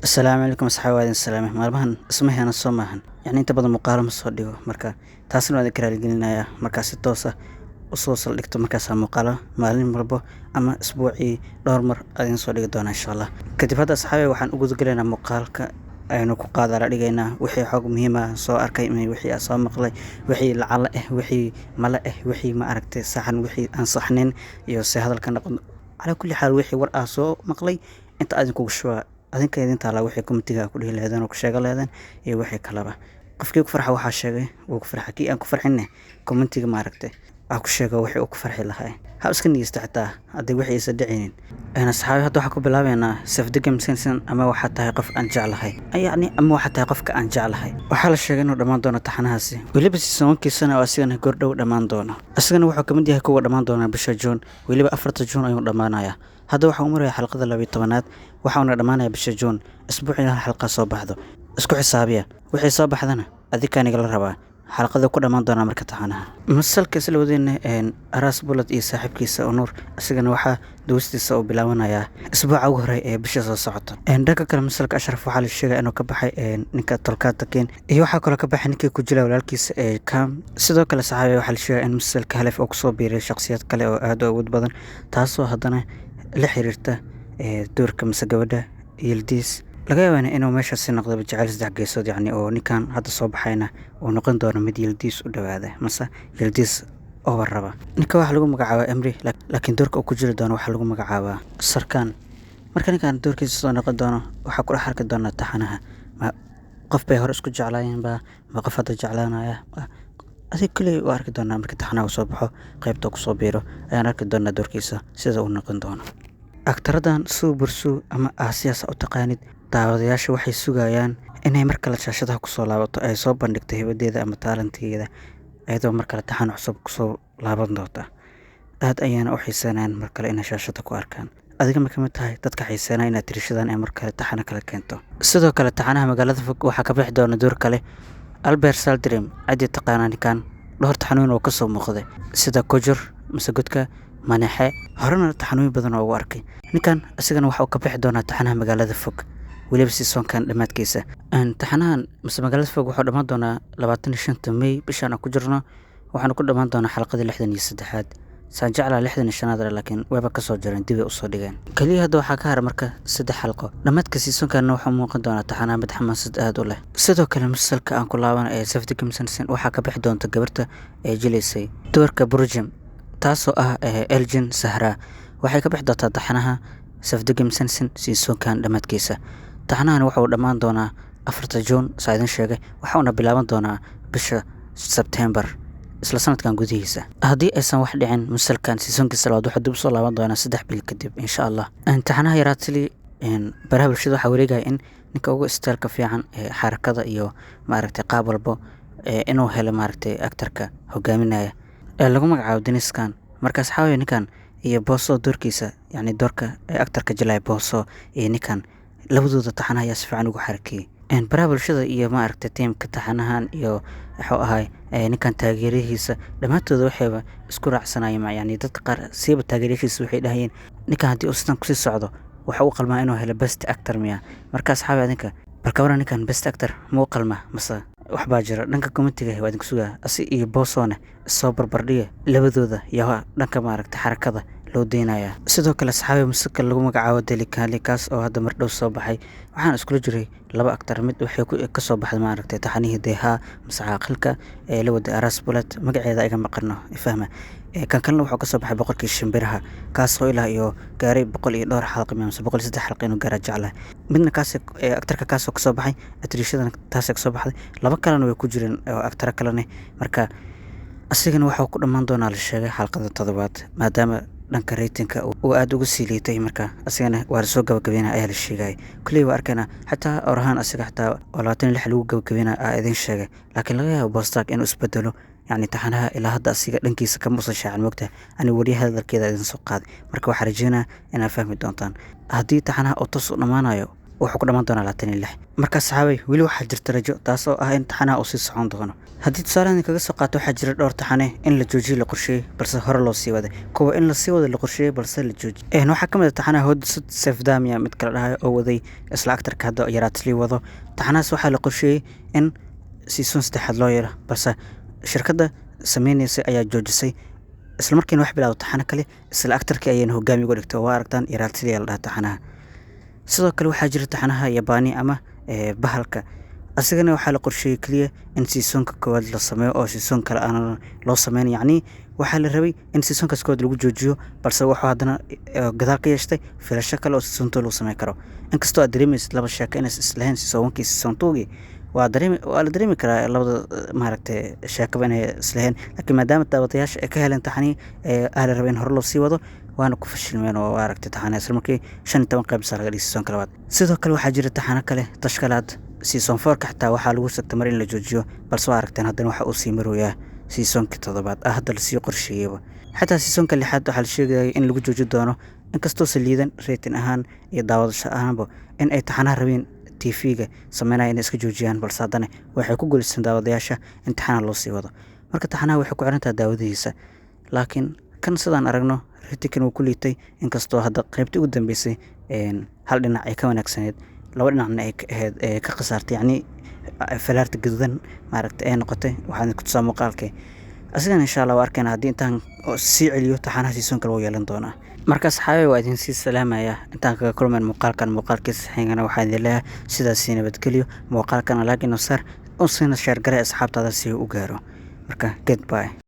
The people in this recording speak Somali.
Asalaamu calaykum asxaabada salaame maalmahan ismaheena soo maahan yacni inta badan muuqaalo ma soo dhigo marka taasna waan idin raali gelinayaa markaas si toos ah u soo saldhigto markaas muuqaalo maalin walbo ama isbuucii dhowr mar ayaan soo dhigi doonaa insha Allah kadib hadda asxaabe waxaan u gudagalaynaa muuqaalka aynu ku qaadala dhigaynaa wixii xog muhiim ah soo arkay wixii aan soo maqlay wixii lacala wixii mala wixii ma aragtay saxan wixii aan saxnayn iyo si hadalka noqon على كل حال وحي ور آسو مقلي أنت أذن كوشوا أذن كيدين تلا وحي كمتجا كله لهذا وكشغل هذا إيه وحي كلابه قفكي كفرح وحشة وكفرح كي أنا كفرح إنه كمتجا ما ركته أكو شجع وحي وكفرح لها هابس كني يستحتاه أدي وحي يصدقين أنا صحابي هذا حكوا بلابي أنا سفدقم سنسن أما واحد يقف أنجع لها يعني أما واحد يقف كأنجع لها وحال الشجع إنه دمان دونا تحناسي ولبس السماء كيسنا واسينا قردو دمان دونا أصلا وحكوا مدي هكوا دمان دونا بشجون ولبا أفرط جون أيون دمانايا هذا waxaa umar xalqada 12aad waxaana dhamaanaya bisha June isbuucina xalqa soo baxdo isku xisaabiya wixii soo baxdana adikaaniga la rabaa xalqada ku dhamaan doona marka taxanaha masalka isla wadeen aras bulad iyo saaxiibkiisa Onur asagana waxa doostiisa oo bilaabanaya isbuuca ugu horeey ee bisha soo socota dhanka kale masalka Ashraf waxa la sheegay inuu ka baxay ninka tolkaata keen iyo waxa kale ka baxay ninkii ku jilay walaalkiisa Kam sidoo kale saxaabi waxa la sheegay in masalka halaf oo soo biiray shakhsiyad kale oo aad u awood badan taasoo haddana la xiriirta doorka masagabada yildiis laga yaabaa inuu meesha si noqdo jacayl saddex geesood yacni oo ninkan hadda soo baxayna oo noqon doona mid yildiis u dhawaada mase yildiis oo warraba ninka waxa lagu magacaabaa Emri laakiin doorka uu ku jiri doono waxa lagu magacaabaa Sarkaan marka ninkan doorkiisa soo noqon doono waxa ku arki doona taxanaha qof bay hor isku jeclaayeen ma qof hadda jeclaanaya أذي كله وارك دونا مركز تحنا وصبحه قيبته كصبيره أنا أركض دونا دور كيسة سيدا ونقن دونا أكتر دان سو برسو أما آسياس أو تقانيد تعودياش وحي سوغايان إنهي مركلة شاشتها كصو لابطو أي صوب بندكته بديدا أما تالنتي إذا أيضا مركلة تحنا حسب كصو لابن دوتا أهد أيانا أو حيسانان مركلة إنها شاشتها كواركان أذيك ما كمت هاي تدك حيسانا إنها تريشدان أي مركلة تحنا كلا كنتو سيدو كلا تحناها مقالة فوق وحكا بيحدونا دور كله Albert Saldrim عدي تقاناني كان لهر تحنوين وقصو مخذي سيدا كوجر مسجدك مناحة هرنا تحنوين بدنا واركي نكان أسجن وحو كبيح دونا تحنها مقالة فوق ولبس الصون كان لمات كيسة أن تحنان مس مقالة فوق وحو دمان دونا لباتني شنت مي بشانا كوجرنا وحنا كل دمان دونا حلقة لحدن يسدحاد سنجعل لحدن الشنادر لكن ويبا كسو جرين ديبي أصدقين كلي هادو حكاها مركا سد حلقة لمات كسيسون كان نوحو موقن دونا تحنان متحمس آدو له سيدو كلام السلك aan ku laaban ee safdika misansan waxa ka bixi doonta gabarta ee jileysay doorka burjim taasoo ah Elgin Sahra waxay ka bixi doontaa taxanaha safdika misansan siisoon kan dhamadkiisa taxanahan waxa uu dhamaan doonaa 4 June saadan sheegay waxa uu bilaaban doonaa bisha September isla sanadkan gudihiisa haddii aysan wax dhicin misalkan siisoonkiisa labaad waxa dib soo laaban doonaa 3 bil kadib insha Allah taxanaha yaraatili baraha bulshada waxa wareegay in ninka ugu istaalka fiican ee xarakada iyo maaragtay qaab walbo inuu helo maaragtay aktarka hogaaminaya lagu magacaabo Deniskan markaas xawaayo ninkan iyo Boso doorkiisa yani doorka aktarka jilay Boso iyo ninkan labadooda taxanaha si fiican ugu xarakiyay baraha bulshada iyo maaragtay teamka taxanahan iyo wuxuu ahay ninkan taageerihiisa dhamaantooda waxayba isku raacsanayeen yani dadka qaar siiba taageerihiisa waxay dhahayeen ninkan haddii uu sidan ku sii socdo waxa uu qalmaa inuu helo best actor miya markaas xaabay adinka balka waran ninkan best actor muu qalma masa wax baa jira dhanka committee waa idin sugaa asi iyo Bosone soo barbardhiga labadooda yaa dhanka maaragtay xarakada loo deenaya sidoo kale saxaabi musika lagu magacaabo Delikali kaas oo hadda mar dhow soo baxay waxaan isku jiray laba actor mid waxay ka soo baxday maaragtay taxanihi deeha masaaqilka ee la wada aras bulad magaceeda iga maqarno ifahma kan kalena wuxuu ka soo baxay boqolkii shimbiraha kaas oo ilaa iyo gaaray 100 iyo dhowr xalqo ama 103 xalqo inuu gaara jeclaa midna kaas actorka kaas oo ka soo baxay atriishadana taas ka soo baxday laba kalena way ku jireen oo actor kalena marka asigana waxa ku dhamaan doonaa la sheegay xalqada toddobaad maadaama dhanka ratingka uu aad ugu siilitay marka asigana waa soo gabagabeena ayaa la sheegay kulli waa arkana xataa orahan asiga xataa 26 lagu gabagabeena idin sheegay laakiin laga yaabo Bostak inuu isbedelo يعني تحنها إلى هذا السيجا لنكي سكموس الشاعر وقتها أنا وري هذا كذا إذا سقاد مركو حرجينا أنا فاهم الدونتان هدي تحنها أتصل نمانا يو wuxuu ku dhamaan doonaa 26 marka saxaabay weli waxaa jirta rajo taasoo ah in taxanaha uu sii socon doono haddii tusaalahan kaga soo qaato waxaa jira dhowr taxane in la joojiyo la qorsheeyey balse hore loo sii waday kuwa in la sii wado la qorsheeyey balse la joojiyey waxaa ka mid ah taxanaha Hodisud Sefdamia mid kala dhahayo oo waday isla actarka hadda Yaraatli wado taxanahaas waxaa la qorsheeyey in season 3 loo yeero balse shirkadda sameynaysa ayaa joojisay isla markiina wax bilaawday taxane kale isla actarka ayayna hogaamiye uga dhigtay waa aragtaan Yaraatli la dhahaa taxanaha sidoo kale waxaa jira taxanaha Yabani ama bahalka asigana waxaa la qorsheeyey kaliya in seasonka koowaad la sameeyo oo season kale aan loo sameyn yacni waxaa la rabay in seasonkaas koowaad lagu joojiyo balse wuxuu haddana gadaal ka yeeshtay filasho kale oo season 2 lagu sameyn karo inkastoo aad dareemaysid laba sheeko inays islahayn season 1 season 2 waa la dareemi karaa labada maaragtay sheekaba inay islahayn laakiin maadaama daawadayaasha ay ka heleen taxanii la rabay in hore loo sii wado waana ku fashilmeen oo aragtay taxane isla markii 15 qayb laga dhigay season labaad sidoo kale waxaa jira taxane kale tashkalaad season 4 ka xitaa waxaa lagu sagtay mar in la joojiyo balse waa aragteen haddana waxa uu sii marooyaa seasonka toddobaad hadda la sii qorsheeyayba xataa seasonka lixaad waxaa la sheegayay in lagu jooji doono inkastoo saliidan rating ahaan iyo daawadasho ahaanba in ay taxanaha rabeen TV-ga sameynaya inay iska joojiyaan balse haddana waxay ku guulaysan daawadayaasha in taxanaha loo sii wado marka taxanaha waxay ku xiran tahay daawadihiisa laakiin kan sidaan aragno ritikan uu ku liitay inkastoo hadda qaybtii ugu dambeysay hal dhinac ay ka wanaagsaneed laba dhinacna ay ahayd ka khasaartay yacni falaarta gaduudan maaragtay ay noqotay waxaan ku tusaa muuqaalkay asigana insha Allah waa arkayna haddii intaan sii celiyo taxanaha seasonka loo yeelan doonaa markaas xaabay waa idin sii salaamaya intaan kaga kulmeen muuqaalkiisa xigana waxaan idin leeyahay sidaas nabadgelyo muuqaalkana like inoo saar oo siina share garay asxaabtaada si uu u gaaro marka goodbye